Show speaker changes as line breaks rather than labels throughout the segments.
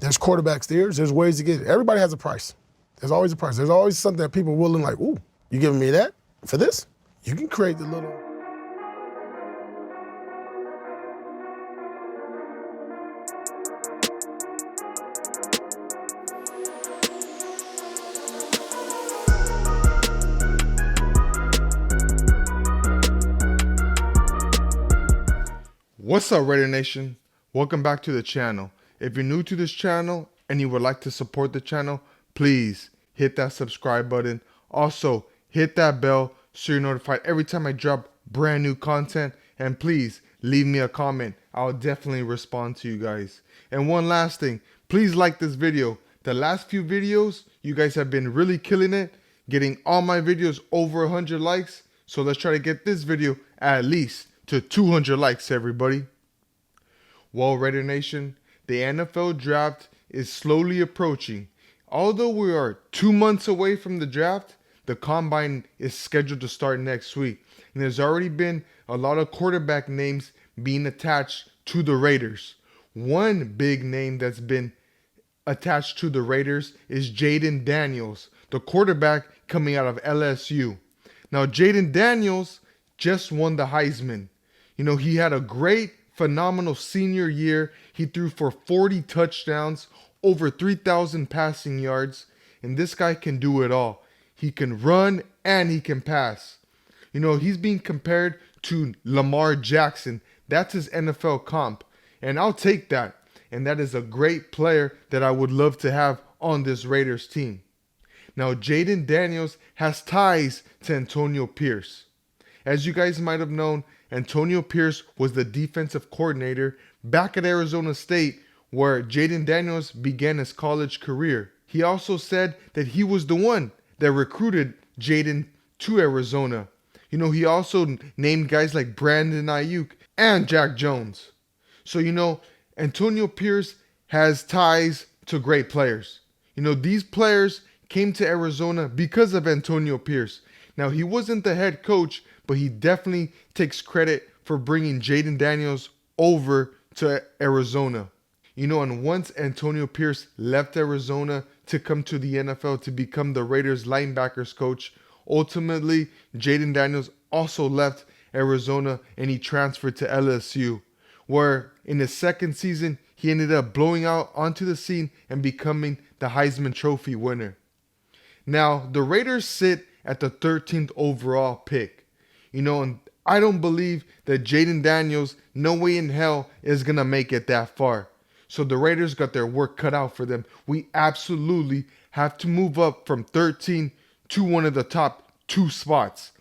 There's quarterbacks there's ways to get it. Everybody has a price. There's always a price. There's always something that people are willing, like, ooh, you giving me that for this? You can create the little.
What's up, Raider Nation? Welcome back to the channel. If you're new to this channel and you would like to support the channel, please hit that subscribe button. Also, hit that bell so you're notified every time I drop brand new content. And please leave me a comment. I'll definitely respond to you guys. And one last thing, please like this video. The last few videos, you guys have been really killing it, getting all my videos over 100 likes. So let's try to get this video at least to 200 likes, everybody. Well, Raider Nation, the NFL draft is slowly approaching. Although we are 2 months away from the draft, the combine is scheduled to start next week. And there's already been a lot of quarterback names being attached to the Raiders. One big name that's been attached to the Raiders is Jayden Daniels, the quarterback coming out of LSU. Now, Jayden Daniels just won the Heisman. You know, he had a great, phenomenal senior year. He threw for 40 touchdowns, over 3,000 passing yards, and this guy can do it all. He can run and he can pass. You know, he's being compared to Lamar Jackson. That's his NFL comp, and I'll take that. And that is a great player that I would love to have on this Raiders team. Now, Jayden Daniels has ties to Antonio Pierce. As you guys might have known, Antonio Pierce was the defensive coordinator back at Arizona State, where Jayden Daniels began his college career. He also said that he was the one that recruited Jayden to Arizona. You know, he also named guys like Brandon Ayuk and Jack Jones. So, you know, Antonio Pierce has ties to great players. You know, these players came to Arizona because of Antonio Pierce. Now, he wasn't the head coach, but he definitely takes credit for bringing Jayden Daniels over to Arizona. You know, and once Antonio Pierce left Arizona to come to the NFL to become the Raiders linebackers coach, ultimately, Jayden Daniels also left Arizona and he transferred to LSU, where in his second season, he ended up blowing out onto the scene and becoming the Heisman Trophy winner. Now, the Raiders sit at the 13th overall pick. You know, and I don't believe that Jayden Daniels, no way in hell, is going to make it that far. So the Raiders got their work cut out for them. We absolutely have to move up from 13 to one of the top 2 spots.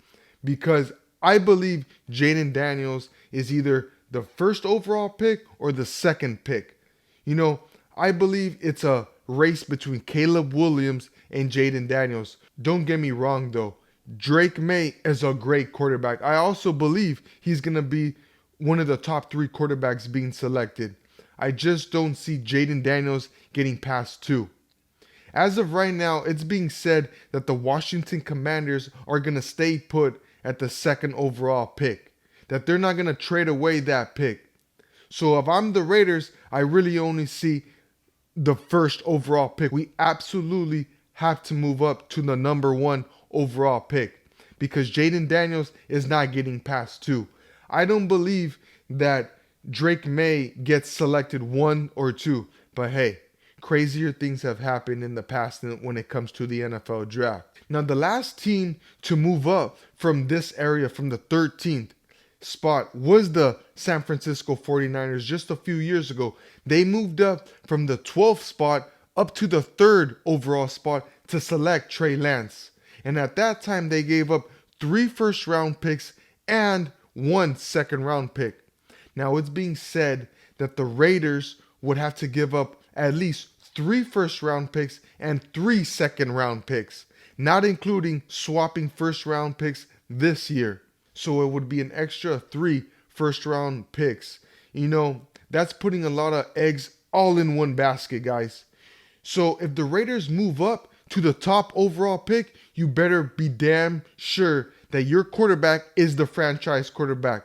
Because I believe Jayden Daniels is either the first overall pick or the second pick. You know, I believe it's a race between Caleb Williams and Jayden Daniels. Don't get me wrong though. Drake May is a great quarterback. I also believe he's going to be one of the top 3 quarterbacks being selected. I just don't see Jayden Daniels getting past 2. As of right now, it's being said that the Washington Commanders are going to stay put at the 2nd overall pick. That they're not going to trade away that pick. So if I'm the Raiders, I really only see the 1st overall pick. We absolutely have to move up to the number 1 overall pick because Jayden Daniels is not getting past 2. I don't believe that Drake May gets selected 1 or 2, but hey, crazier things have happened in the past when it comes to the NFL draft. Now, the last team to move up from this area, from the 13th spot, was the San Francisco 49ers just a few years ago. They moved up from the 12th spot up to the 3rd overall spot to select Trey Lance. And at that time, they gave up 3 first-round picks and 1 second-round pick. Now, it's being said that the Raiders would have to give up at least 3 first-round picks and 3 second-round picks, not including swapping first-round picks this year. So it would be an extra 3 first-round picks. You know, that's putting a lot of eggs all in one basket, guys. So if the Raiders move up to the top overall pick, you better be damn sure that your quarterback is the franchise quarterback.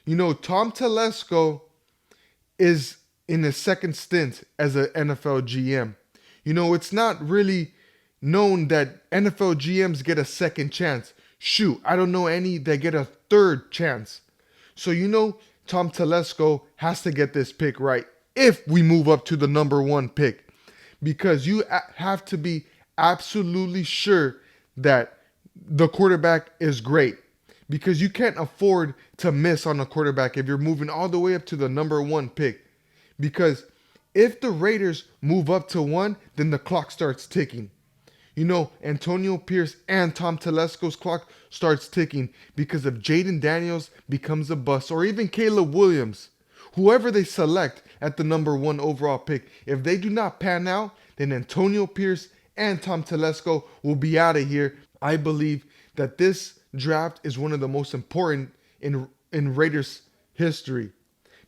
You know, Tom Telesco is in his second stint as an NFL GM. It's not really known that NFL GMs get a second chance. Shoot, I don't know any that get a third chance. So Tom Telesco has to get this pick right if we move up to the number 1 pick, because you have to be absolutely sure that the quarterback is great, because you can't afford to miss on a quarterback if you're moving all the way up to the number 1 pick. Because if the Raiders move up to 1, then the clock starts ticking. Antonio Pierce and Tom Telesco's clock starts ticking, because if Jayden Daniels becomes a bust, or even Caleb Williams, whoever they select at the number 1 overall pick, if they do not pan out, then Antonio Pierce and Tom Telesco will be out of here. I believe that this draft is one of the most important in Raiders history,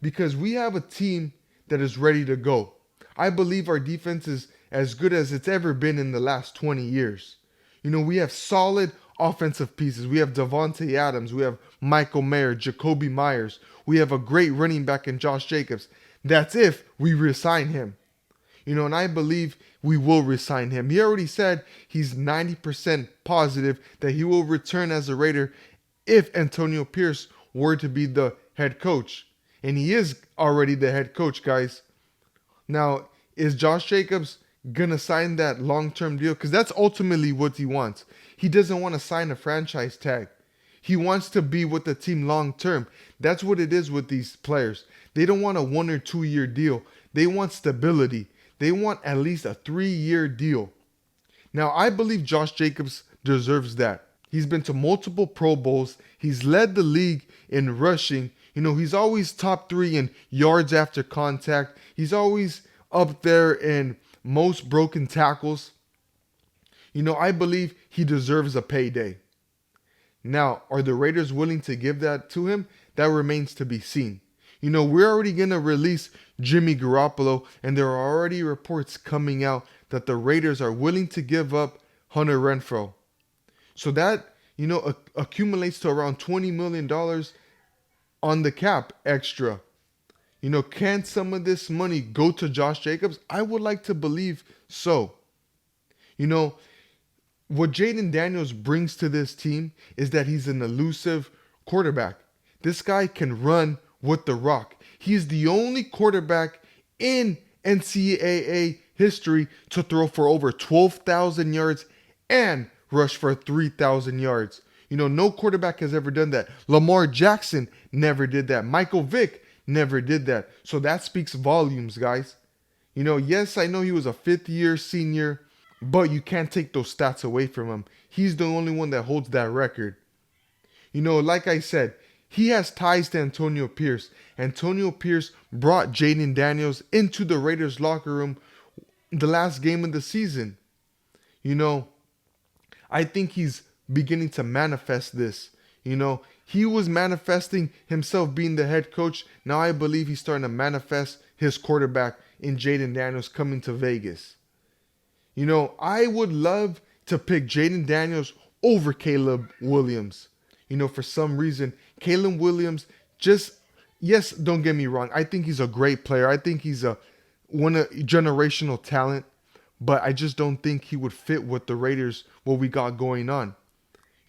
because we have a team that is ready to go. I believe our defense is as good as it's ever been in the last 20 years. We have solid offensive pieces. We have Devontae Adams. We have Michael Mayer, Jacoby Myers. We have a great running back in Josh Jacobs. That's if we resign him. And I believe we will resign him. He already said he's 90% positive that he will return as a Raider if Antonio Pierce were to be the head coach. And he is already the head coach, guys. Now, is Josh Jacobs going to sign that long-term deal? Because that's ultimately what he wants. He doesn't want to sign a franchise tag. He wants to be with the team long-term. That's what it is with these players. They don't want a 1 or 2 year deal. They want stability. They want at least a 3-year deal. Now, I believe Josh Jacobs deserves that. He's been to multiple Pro Bowls. He's led the league in rushing. He's always top 3 in yards after contact. He's always up there in most broken tackles. I believe he deserves a payday. Now, are the Raiders willing to give that to him? That remains to be seen. We're already going to release Jimmy Garoppolo, and there are already reports coming out that the Raiders are willing to give up Hunter Renfrow. So that, accumulates to around $20 million on the cap extra. Can some of this money go to Josh Jacobs? I would like to believe so. What Jayden Daniels brings to this team is that he's an elusive quarterback. This guy can run with the rock. He's the only quarterback in NCAA history to throw for over 12,000 yards and rush for 3,000 yards. No quarterback has ever done that. Lamar Jackson never did that. Michael Vick never did that. So that speaks volumes, guys. Yes, I know he was a 5th-year senior, but you can't take those stats away from him. He's the only one that holds that record. Like I said, he has ties to Antonio Pierce. Antonio Pierce brought Jayden Daniels into the Raiders locker room the last game of the season. I think he's beginning to manifest this. He was manifesting himself being the head coach. Now I believe he's starting to manifest his quarterback in Jayden Daniels coming to Vegas. I would love to pick Jayden Daniels over Caleb Williams. For some reason, Caleb Williams yes, don't get me wrong. I think he's a great player. I think he's a generational talent, but I just don't think he would fit with the Raiders, what we got going on.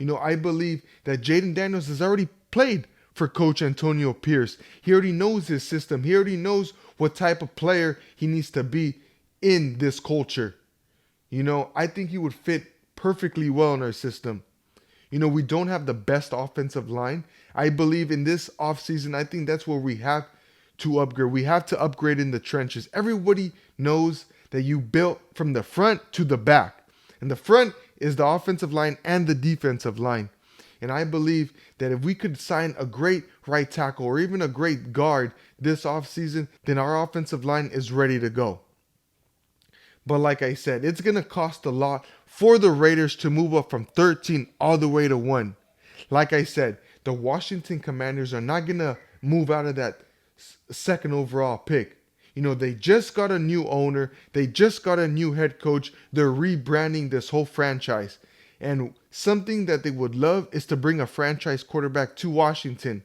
I believe that Jayden Daniels has already played for Coach Antonio Pierce. He already knows his system. He already knows what type of player he needs to be in this culture. I think he would fit perfectly well in our system. We don't have the best offensive line. I believe in this offseason, I think that's where we have to upgrade. We have to upgrade in the trenches. Everybody knows that you built from the front to the back. And the front is the offensive line and the defensive line. And I believe that if we could sign a great right tackle or even a great guard this offseason, then our offensive line is ready to go. But like I said, it's going to cost a lot for the Raiders to move up from 13 all the way to 1. Like I said, the Washington Commanders are not going to move out of that second overall pick. They just got a new owner. They just got a new head coach. They're rebranding this whole franchise. And something that they would love is to bring a franchise quarterback to Washington.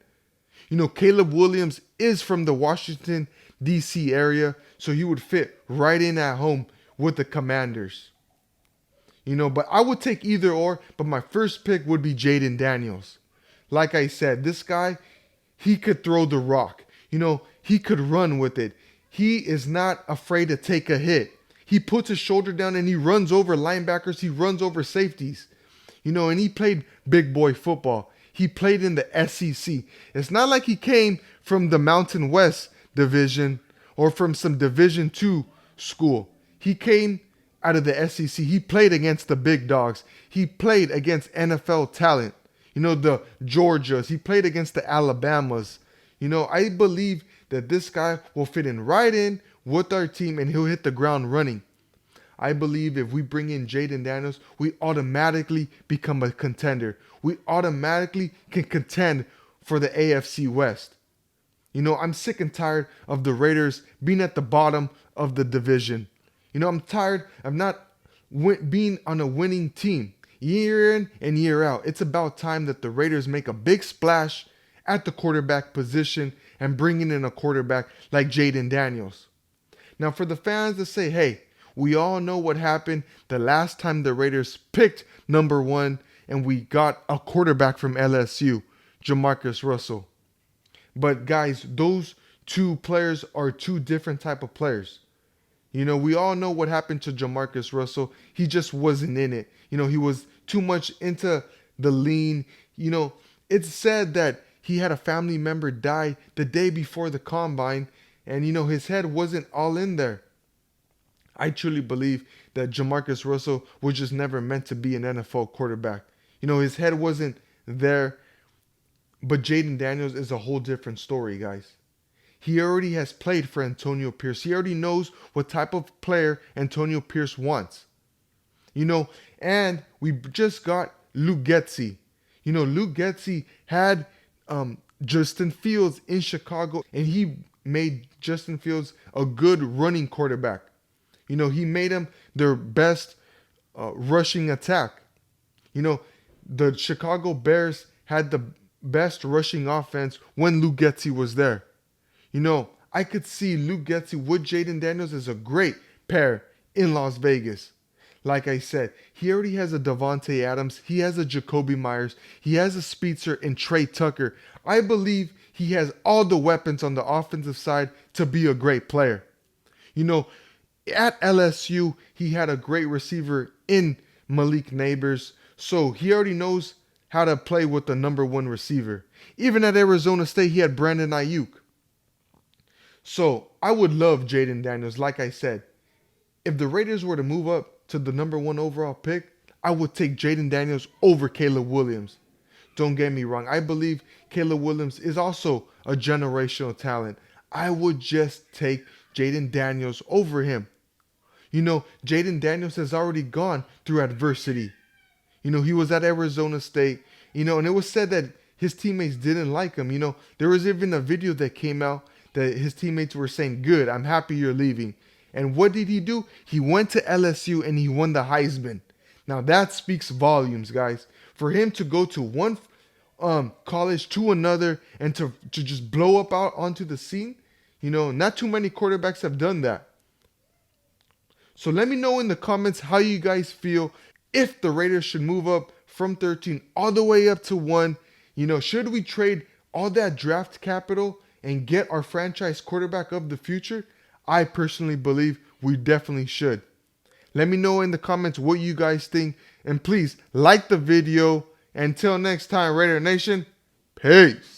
Caleb Williams is from the Washington DC area, so he would fit right in at home with the Commanders. But I would take either or, but my first pick would be Jayden Daniels. Like I said, this guy, he could throw the rock. He could run with it. He is not afraid to take a hit. He puts his shoulder down and he runs over linebackers. He runs over safeties. And he played big boy football. He played in the SEC. It's not like he came from the Mountain West division or from some Division II school. He came out of the SEC. He played against the big dogs. He played against NFL talent. The Georgias. He played against the Alabamas. I believe that this guy will fit in right in with our team and he'll hit the ground running. I believe if we bring in Jayden Daniels, we automatically become a contender. We automatically can contend for the AFC West. I'm sick and tired of the Raiders being at the bottom of the division. I'm tired of not being on a winning team year in and year out. It's about time that the Raiders make a big splash at the quarterback position and bringing in a quarterback like Jayden Daniels. Now, for the fans that say, hey, we all know what happened the last time the Raiders picked number 1 and we got a quarterback from LSU, Jamarcus Russell. But guys, those two players are two different type of players. We all know what happened to Jamarcus Russell. He just wasn't in it. He was too much into the lean. It's said that he had a family member die the day before the combine and, his head wasn't all in there. I truly believe that Jamarcus Russell was just never meant to be an NFL quarterback. His head wasn't there. But Jayden Daniels is a whole different story, guys. He already has played for Antonio Pierce. He already knows what type of player Antonio Pierce wants. And we just got Luke Getsy. Luke Getsy had Justin Fields in Chicago, and he made Justin Fields a good running quarterback. He made him their best rushing attack. The Chicago Bears had the best rushing offense when Luke Getsy was there. I could see Luke Getsy with Jayden Daniels as a great pair in Las Vegas. Like I said, he already has a Devontae Adams. He has a Jacoby Myers. He has a Spitzer and Trey Tucker. I believe he has all the weapons on the offensive side to be a great player. At LSU, he had a great receiver in Malik Neighbors. So he already knows how to play with the number 1 receiver. Even at Arizona State, he had Brandon Ayuk. So I would love Jayden Daniels. Like I said, if the Raiders were to move up to the number 1 overall pick, I would take Jayden Daniels over Caleb Williams. Don't get me wrong. I believe Caleb Williams is also a generational talent. I would just take Jayden Daniels over him. Jayden Daniels has already gone through adversity. He was at Arizona State, and it was said that his teammates didn't like him. There was even a video that came out that his teammates were saying, good, I'm happy you're leaving. And what did he do? He went to LSU and he won the Heisman. Now that speaks volumes, guys. For him to go to one college to another and to just blow up out onto the scene, not too many quarterbacks have done that. So let me know in the comments how you guys feel if the Raiders should move up from 13 all the way up to 1. Should we trade all that draft capital and get our franchise quarterback of the future? I personally believe we definitely should. Let me know in the comments what you guys think. And please like the video. Until next time, Raider Nation, peace.